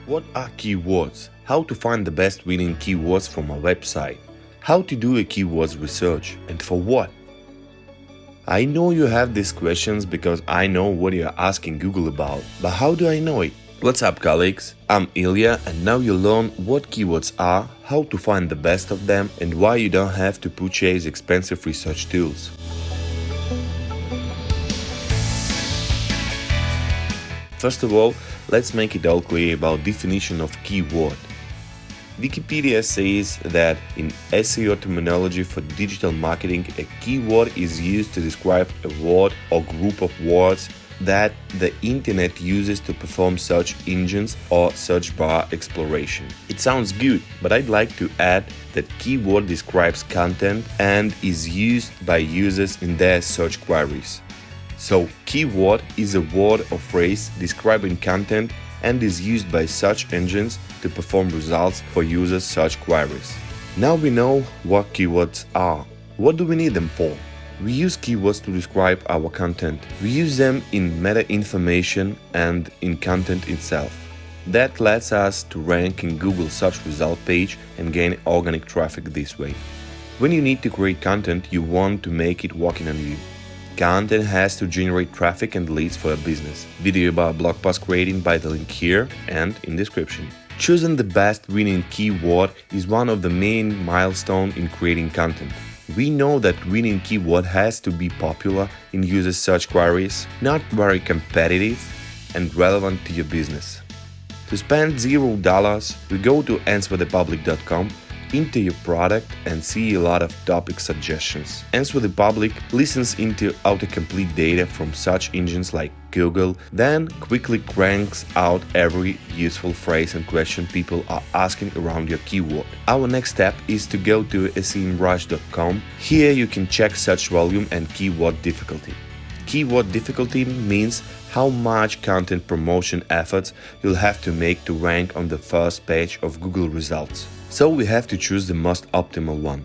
What are keywords? How to find the best winning keywords from a website? How to do a keywords research and for what? I know you have these questions because I know what you're asking Google about, but how do I know it? What's up, colleagues? I'm Ilya, and now you'll learn what keywords are, how to find the best of them, and why you don't have to purchase expensive research tools. First of all, let's make it all clear about definition of keyword. Wikipedia says that in SEO terminology for digital marketing, a keyword is used to describe a word or group of words that the internet uses to perform search engines or search bar exploration. It sounds good, but I'd like to add that keyword describes content and is used by users in their search queries. So, keyword is a word or phrase describing content and is used by search engines to perform results for users' search queries. Now we know what keywords are. What do we need them for? We use keywords to describe our content. We use them in meta information and in content itself. That lets us to rank in Google search result page and gain organic traffic this way. When you need to create content, you want to make it working on you. Content has to generate traffic and leads for a business. Video about blog post creating by the link here and in description. Choosing the best winning keyword is one of the main milestones in creating content. We know that winning keyword has to be popular in users' search queries, not very competitive and relevant to your business. To spend $0, we go to answerthepublic.com, enter your product and see a lot of topic suggestions. Answer the Public listens into autocomplete data from search engines like Google, then quickly cranks out every useful phrase and question people are asking around your keyword. Our next step is to go to semrush.com. Here you can check search volume and keyword difficulty. Keyword difficulty means how much content promotion efforts you'll have to make to rank on the first page of Google results. So we have to choose the most optimal one.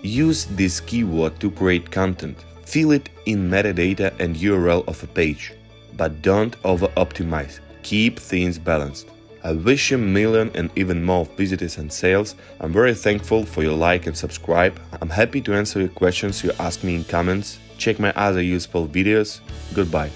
Use this keyword to create content. Fill it in metadata and URL of a page. But don't over-optimize. Keep things balanced. I wish you a million and even more visitors and sales. I'm very thankful for your like and subscribe. I'm happy to answer your questions you ask me in comments. Check my other useful videos. Goodbye.